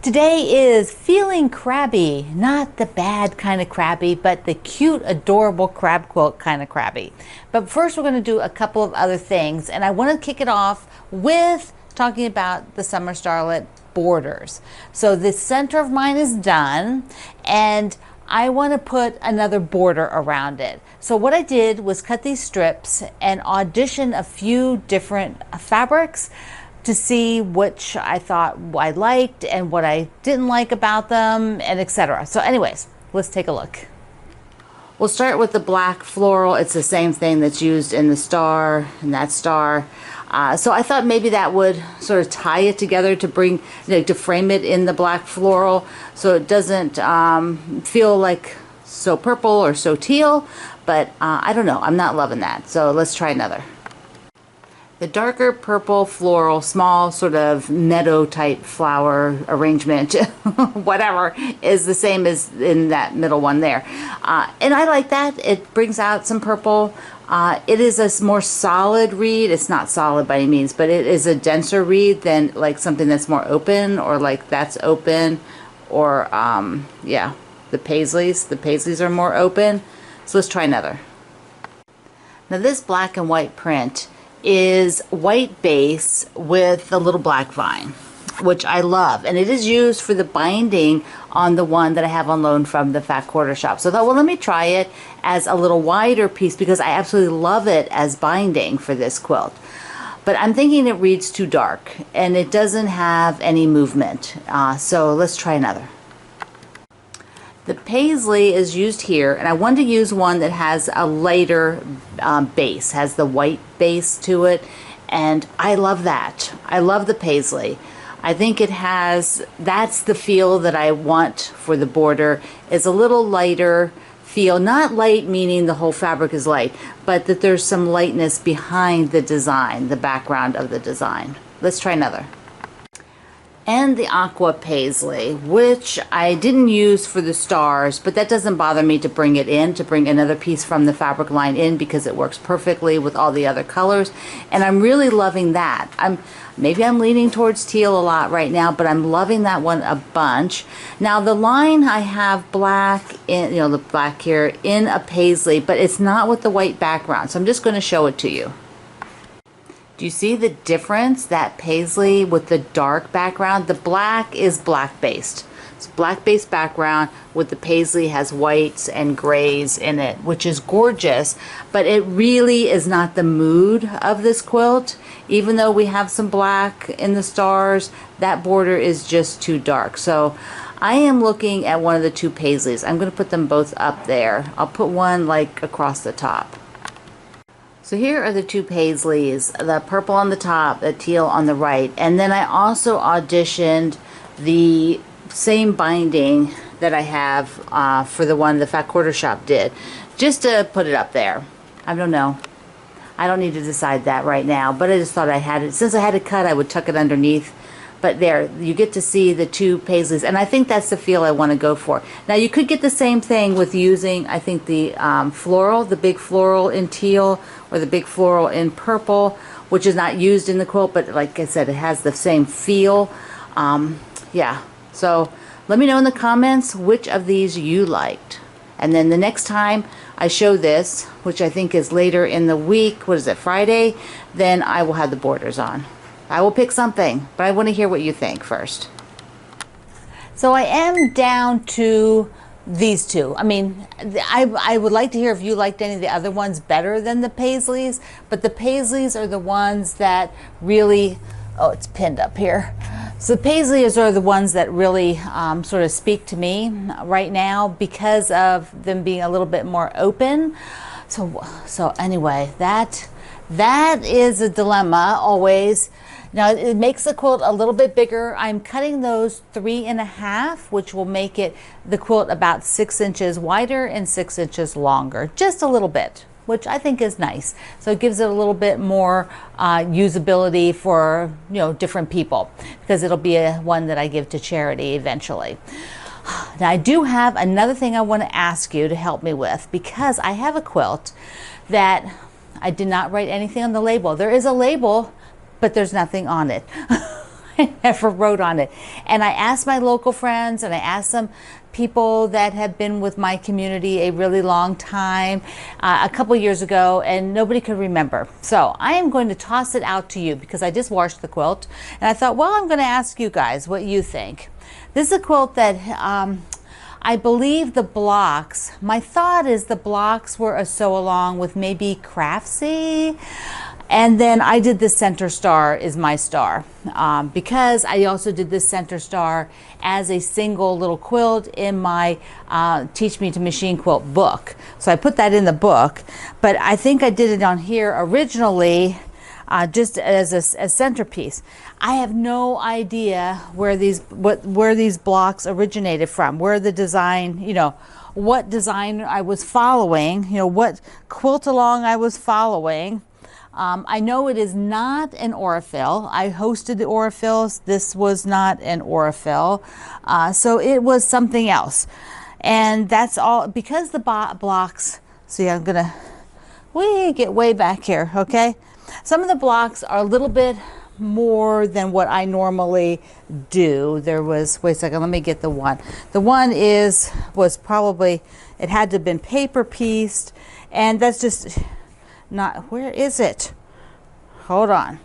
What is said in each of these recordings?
Today is feeling crabby, not the bad kind of crabby, but the cute, adorable crab quilt kind of crabby. But first we're going to do a couple of other things, and I want to kick it off with talking about the Summer Starlet borders. So the center of mine is done, and I want to put another border around it. So what I did was cut these strips and audition a few different fabrics to see which I thought I liked and what I didn't like about them, and etc. So anyways, let's take a look. We'll start with the black floral. It's the same thing that's used in the star and that star. So I thought maybe that would sort of tie it together to bring, to frame it in the black floral, so it doesn't feel like so purple or so teal. But I don't know. I'm not loving that. So let's try another. The darker purple floral, small sort of meadow type flower arrangement, whatever, is the same as in that middle one there. And I like that. It brings out some purple. It is a more solid reed. It's not solid by any means, but it is a denser reed than like something that's more open, or like that's open, or yeah, the paisleys. The paisleys are more open. So let's try another. Now this black and white print is white base with a little black vine, which I love, and it is used for the binding on the one that I have on loan from the Fat Quarter Shop. So I thought, well, let me try it as a little wider piece because I absolutely love it as binding for this quilt. But I'm thinking it reads too dark and it doesn't have any movement. So let's try another. The paisley is used here, and I wanted to use one that has a lighter base, has the white base to it, and I love that. I love the paisley. I think it has, that's the feel that I want for the border, is a little lighter feel. Not light meaning the whole fabric is light, but that there's some lightness behind the design, the background of the design. Let's try another. And the aqua paisley, which I didn't use for the stars, but that doesn't bother me to bring it in, to bring another piece from the fabric line in, because it works perfectly with all the other colors, and I'm really loving that. Maybe I'm leaning towards teal a lot right now, but I'm loving that one a bunch. Now the line, I have black in, the black here in a paisley, but it's not with the white background, so I'm just going to show it to you. Do you see the difference? That paisley with the dark background. The black is black based. It's black based background with the paisley has whites and grays in it, which is gorgeous, but it really is not the mood of this quilt. Even though we have some black in the stars, that border is just too dark. So I am looking at one of the two paisleys. I'm going to put them both up there. I'll put one like across the top. So here are the two paisleys, the purple on the top, the teal on the right, and then I also auditioned the same binding that I have for the one the Fat Quarter Shop did, just to put it up there. I don't know. I don't need to decide that right now, but I just thought I had it. Since I had it cut, I would tuck it underneath. But there, you get to see the two paisleys, and I think that's the feel I want to go for. Now, you could get the same thing with using, I think, the floral, the big floral in teal, or the big floral in purple, which is not used in the quilt, but like I said, it has the same feel. Yeah, so let me know in the comments which of these you liked. And then the next time I show this, which I think is later in the week, what is it, Friday, then I will have the borders on. I will pick something, but I want to hear what you think first. So I am down to these two. I mean, I would like to hear if you liked any of the other ones better than the paisleys, but the paisleys are the ones that really, oh, it's pinned up here. So the paisleys are the ones that really sort of speak to me right now because of them being a little bit more open. So anyway, that is a dilemma always. Now it makes the quilt a little bit bigger. I'm cutting those 3.5, which will make the quilt about 6 inches wider and 6 inches longer, just a little bit, which I think is nice. So it gives it a little bit more usability for different people, because it'll be one that I give to charity eventually. Now I do have another thing I want to ask you to help me with, because I have a quilt that I did not write anything on the label. There is a label, but there's nothing on it. I never wrote on it. And I asked my local friends, and I asked some people that have been with my community a really long time, a couple years ago, and nobody could remember. So I am going to toss it out to you because I just washed the quilt, and I thought, well, I'm going to ask you guys what you think. This is a quilt that I believe the blocks, my thought is the blocks were a sew along with maybe Craftsy. And then I did the center star is my star because I also did this center star as a single little quilt in my Teach Me to Machine Quilt book. So I put that in the book, but I think I did it on here originally just as a centerpiece. I have no idea where these blocks originated from, where the design, you know, what design I was following, you know, what quilt along I was following. I know it is not an Aurifil. I hosted the Aurifils. This was not an Aurifil. So it was something else. And that's all, because the blocks, see, I'm gonna, we get way back here, okay? Some of the blocks are a little bit more than what I normally do. There was, wait a second, let me get the one. The one was probably, it had to have been paper pieced, and that's just, not, where is it? Hold on.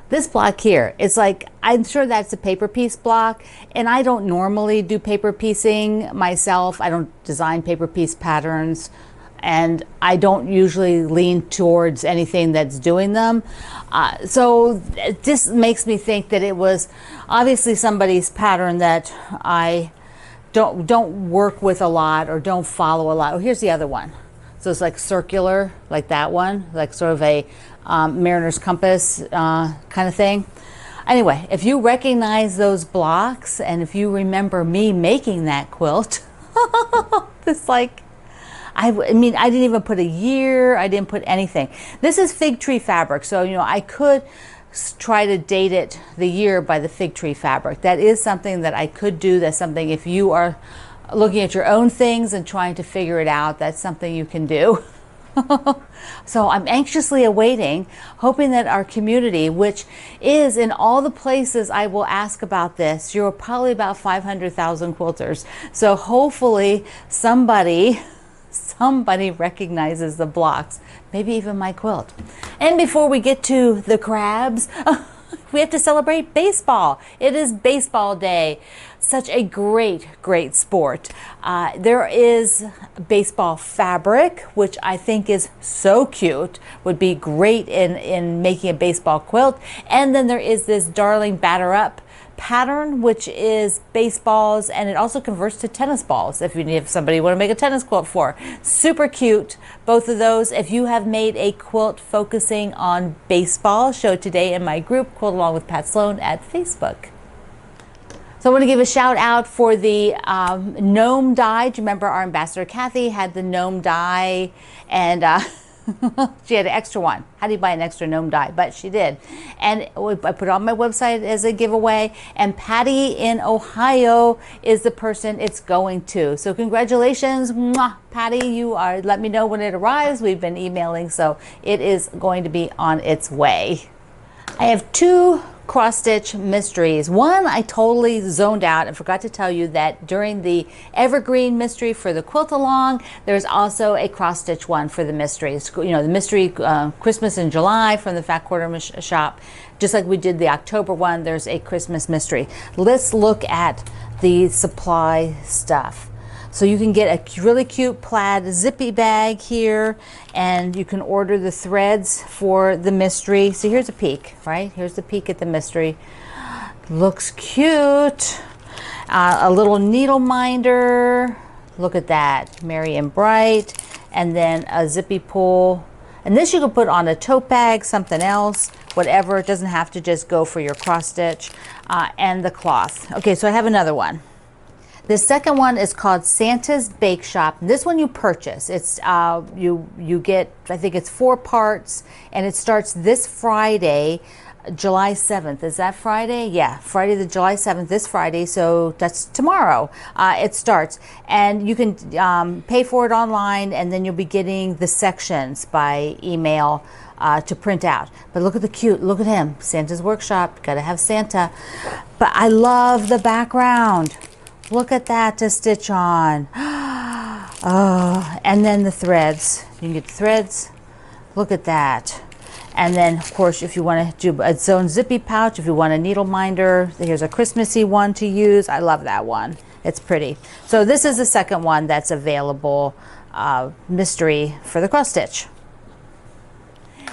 This block here, it's like, I'm sure that's a paper piece block, and I don't normally do paper piecing myself. I don't design paper piece patterns, and I don't usually lean towards anything that's doing them. So this makes me think that it was obviously somebody's pattern that I don't work with a lot or don't follow a lot. Oh, here's the other one. So it's like circular, like that one, like sort of a mariner's compass kind of thing. Anyway, if you recognize those blocks, and if you remember me making that quilt, it's like, I mean, I didn't even put a year, I didn't put anything. This is fig tree fabric, so, you know, I could try to date it the year by the fig tree fabric. That is something that I could do. That's something, if you are looking at your own things and trying to figure it out, that's something you can do. So I'm anxiously awaiting, hoping that our community, which is in all the places I will ask about this, you're probably about 500,000 quilters. So hopefully somebody recognizes the blocks, maybe even my quilt. And before we get to the crabs, we have to celebrate baseball. It is baseball day. Such a great sport. There is baseball fabric, which I think is so cute, would be great in making a baseball quilt. And then there is this darling batter up pattern, which is baseballs, and it also converts to tennis balls if you need somebody you want to make a tennis quilt for. Super cute, both of those. If you have made a quilt focusing on baseball, show it today in my group, Quilt Along with Pat Sloan at Facebook. So I want to give a shout out for the gnome die. Do you remember our ambassador Kathy had the gnome die, and she had an extra one. How do you buy an extra gnome die? But she did. And I put it on my website as a giveaway. And Patty in Ohio is the person it's going to. So congratulations, mwah, Patty. You are, let me know when it arrives. We've been emailing, so it is going to be on its way. I have two cross stitch mysteries. One, I totally zoned out and forgot to tell you that during the evergreen mystery for the quilt along, there's also a cross stitch one for the mysteries. You know, the mystery Christmas in July from the Fat Quarter Shop. Just like we did the October one, there's a Christmas mystery. Let's look at the supply stuff. So you can get a really cute plaid zippy bag here, and you can order the threads for the mystery. So here's a peek, right? Here's the peek at the mystery. Looks cute. A little needle minder. Look at that, merry and bright. And then a zippy pull. And this you can put on a tote bag, something else, whatever. It doesn't have to just go for your cross stitch. And the cloth. Okay, so I have another one. The second one is called Santa's Bake Shop. This one you purchase. It's you get, I think it's 4 parts, and it starts this Friday. July 7th. Is that Friday? Yeah, Friday the July 7th, this Friday, so that's tomorrow. It starts, and you can pay for it online, and then you'll be getting the sections by email to print out. But look at the cute, look at him, Santa's Workshop, gotta have Santa. But I love the background. Look at that to stitch on. Oh, and then the threads. You can get the threads. Look at that. And then, of course, if you want to do its own zippy pouch, if you want a needle minder, here's a Christmassy one to use. I love that one. It's pretty. So this is the second one that's available, mystery for the cross stitch.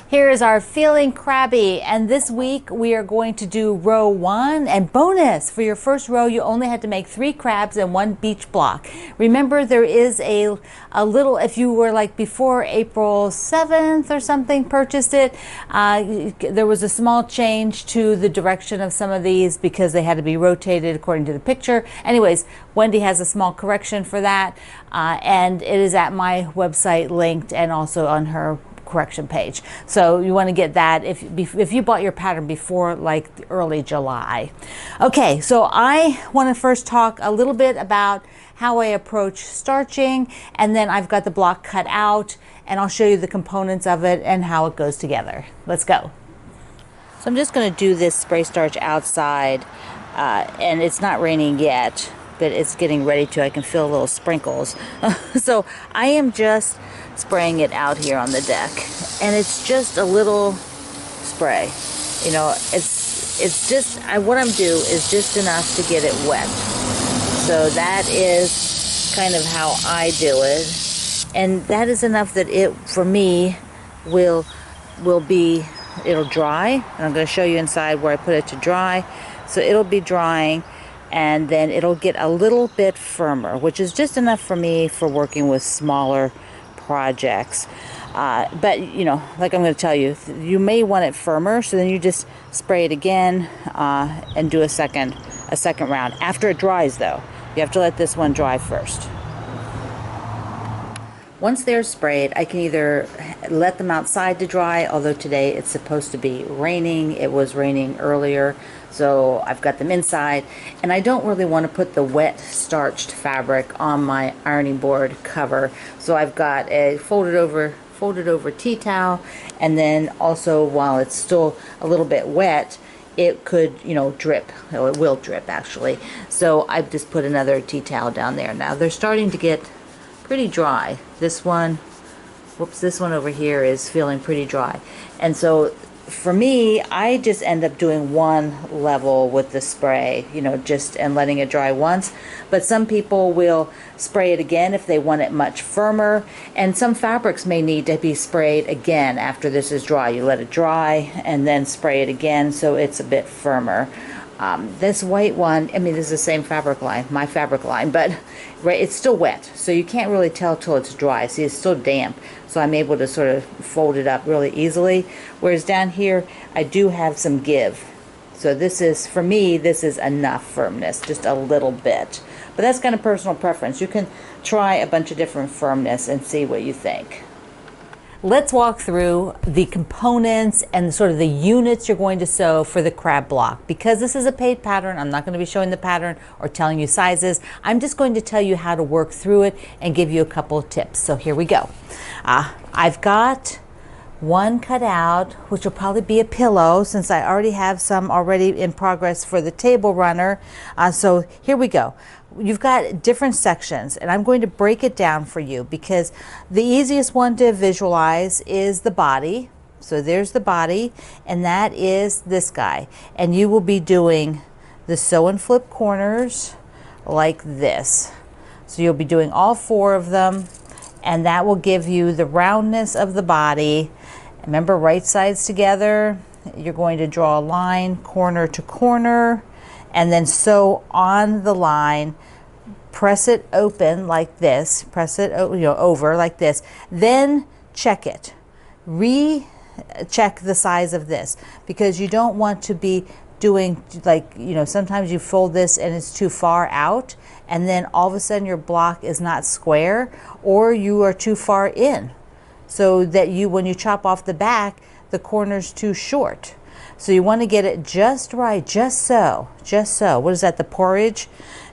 Here is our Feeling Crabby, and this week we are going to do row 1, and bonus, for your first row you only had to make 3 crabs and 1 beach block. Remember, there is a little, if you were like before April 7th or something, purchased it, there was a small change to the direction of some of these because they had to be rotated according to the picture. Anyways, Wendy has a small correction for that, and it is at my website linked and also on her correction page. So you want to get that if you bought your pattern before like early July. Okay, so I want to first talk a little bit about how I approach starching, and then I've got the block cut out, and I'll show you the components of it and how it goes together. Let's go. So I'm just going to do this spray starch outside, and it's not raining yet, but it's getting ready to. I can feel little sprinkles. So I am just spraying it out here on the deck, and it's just a little spray. You know, it's just, what I'm doing is just enough to get it wet. So that is kind of how I do it, and that is enough that it, for me, will be, it'll dry, and I'm going to show you inside where I put it to dry. So it'll be drying, and then it'll get a little bit firmer, which is just enough for me for working with smaller projects. But you know, like I'm going to tell you, you may want it firmer, so then you just spray it again and do a second round. After it dries though, you have to let this one dry first. Once they're sprayed, I can either let them outside to dry, although today it's supposed to be raining. It was raining earlier, so I've got them inside, and I don't really want to put the wet starched fabric on my ironing board cover. So I've got a folded over tea towel, and then also while it's still a little bit wet, it could, you know, drip. Oh, it will drip actually. So I've just put another tea towel down there. Now they're starting to get pretty dry. This one, whoops, this one over here is feeling pretty dry. And so for me, I just end up doing one level with the spray, you know, just and letting it dry once. But some people will spray it again if they want it much firmer, and some fabrics may need to be sprayed again after this is dry. You let it dry and then spray it again so it's a bit firmer. This white one, I mean, this is the same fabric line, my fabric line, but right, it's still wet, so you can't really tell till it's dry. See, it's still damp, so I'm able to sort of fold it up really easily. Whereas down here, I do have some give. So this is, for me, this is enough firmness, just a little bit. But that's kind of personal preference. You can try a bunch of different firmness and see what you think. Let's walk through the components and sort of the units you're going to sew for the crab block. Because this is a paid pattern, I'm not going to be showing the pattern or telling you sizes. I'm just going to tell you how to work through it and give you a couple of tips. So here we go. I've got one cut out, which will probably be a pillow since I already have some already in progress for the table runner. So here we go. You've got different sections, and I'm going to break it down for you because the easiest one to visualize is the body. So there's the body, and that is this guy. And you will be doing the sew and flip corners like this. So you'll be doing all 4 of them, and that will give you the roundness of the body. Remember, right sides together. You're going to draw a line corner to corner, and then sew on the line, press it open like this, press it over like this, then check it, recheck the size of this, because you don't want to be doing, like, you know, sometimes you fold this and it's too far out, and then all of a sudden your block is not square, or you are too far in, so that when you chop off the back, the corner's too short. So you want to get it just right, just so. What is that, the porridge?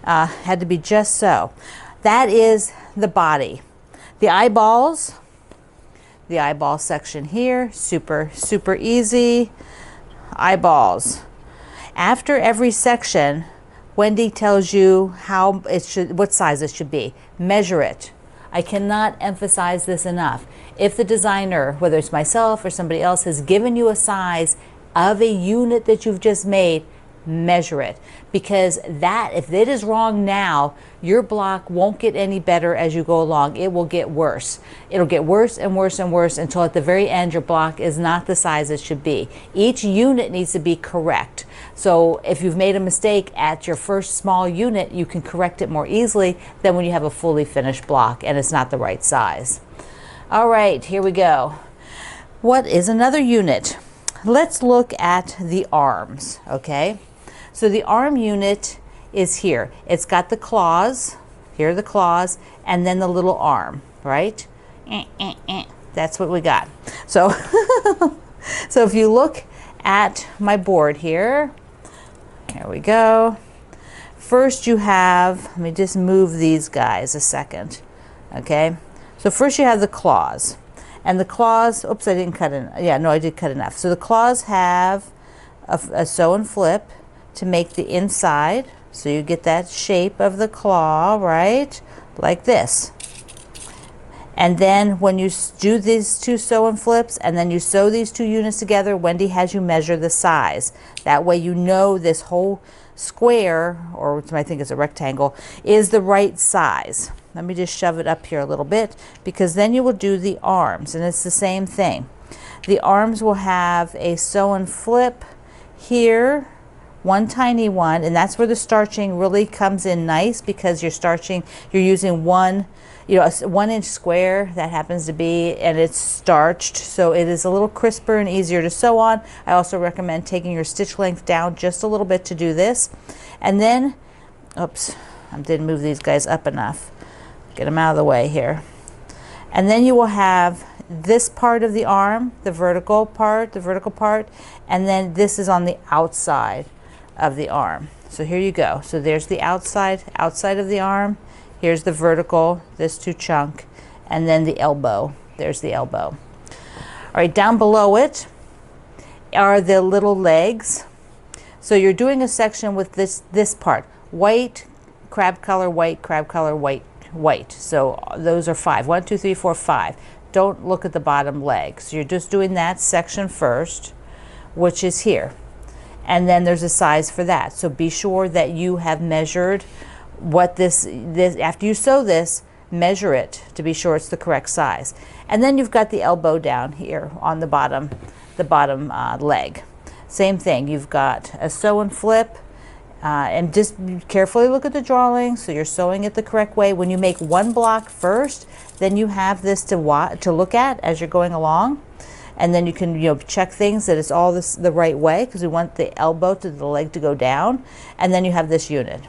Had to be just so. That is the body. The eyeballs, the eyeball section here, super easy. Eyeballs. After every section, Wendy tells you how it should, what size it should be. Measure it. I cannot emphasize this enough. If the designer, whether it's myself or somebody else, has given you a size of a unit that you've just made, measure it. Because that, if it is wrong now, your block won't get any better as you go along. It will get worse. It'll get worse and worse and worse until at the very end your block is not the size it should be. Each unit needs to be correct. So if you've made a mistake at your first small unit, you can correct it more easily than when you have a fully finished block and it's not the right size. All right, here we go. What is another unit? Let's look at the arms, okay? So the arm unit is here. It's got the claws, here are the claws, and then the little arm, right? That's what we got. So, so if you look at my board here we go. First you have, let me just move these guys a second, okay? So first you have the claws. And the claws, oops, I didn't cut it. Yeah, no, I did cut enough. So the claws have a sew and flip to make the inside. So you get that shape of the claw, right? Like this. And then when you do these two sew and flips and then you sew these two units together, Wendy has you measure the size. That way you know this whole square, or I think it's a rectangle, is the right size. Let me just shove it up here a little bit, because then you will do the arms, and it's the same thing. The arms will have a sew and flip here, one tiny one, and that's where the starching really comes in nice, because you're starching, you're using one, you know, a 1 inch square that happens to be, and it's starched, so it is a little crisper and easier to sew on. I also recommend taking your stitch length down just a little bit to do this. And then, oops, I didn't move these guys up enough. Get them out of the way here. And then you will have this part of the arm, the vertical part, and then this is on the outside of the arm. So here you go. So there's the outside of the arm. Here's the vertical, this two chunk, and then the elbow. There's the elbow. All right, down below it are the little legs. So you're doing a section with this part, white, crab color, white, crab color, white, white. So those are 5. 1, 2, 3, 4, 5. Don't look at the bottom leg. So you're just doing that section first, which is here. And then there's a size for that. So be sure that you have measured what this after you sew this, measure it to be sure it's the correct size. And then you've got the elbow down here on the bottom leg. Same thing, you've got a sew and flip, and just carefully look at the drawing so you're sewing it the correct way. When you make one block first, then you have this to look at as you're going along, and then you can check things that it's all the right way, because we want the elbow to the leg to go down, and then you have this unit.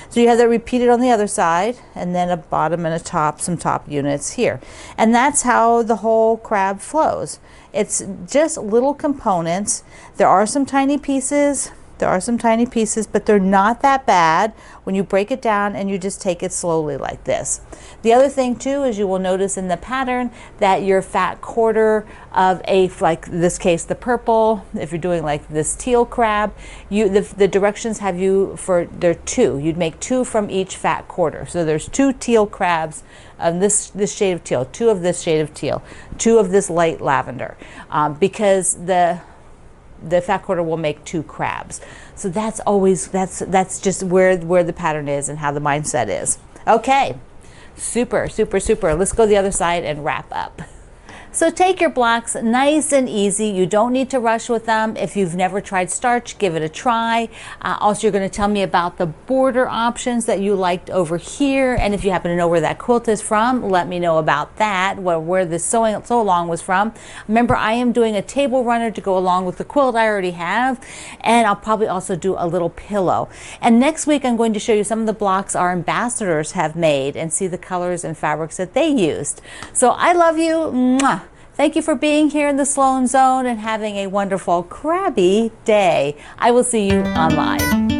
So you have that repeated on the other side, and then a bottom and a top, some top units here. And that's how the whole crab flows. It's just little components. There are some tiny pieces, but they're not that bad when you break it down and you just take it slowly like this. The other thing too is you will notice in the pattern that your fat quarter of like this case, the purple, if you're doing like this teal crab, the directions have you for, there are 2. You'd make 2 from each fat quarter. So there's 2 teal crabs of this shade of teal, 2 of this shade of teal, 2 of this light lavender, because the fat quarter will make 2 crabs. So that's always, that's just where the pattern is and how the mindset is. Okay, super. Let's go the other side and wrap up. So take your blocks nice and easy. You don't need to rush with them. If you've never tried starch, give it a try. Also, you're going to tell me about the border options that you liked over here. And if you happen to know where that quilt is from, let me know about that, where the sew along was from. Remember, I am doing a table runner to go along with the quilt I already have. And I'll probably also do a little pillow. And next week, I'm going to show you some of the blocks our ambassadors have made and see the colors and fabrics that they used. So I love you. Mwah. Thank you for being here in the Sloan Zone and having a wonderful crabby day. I will see you online.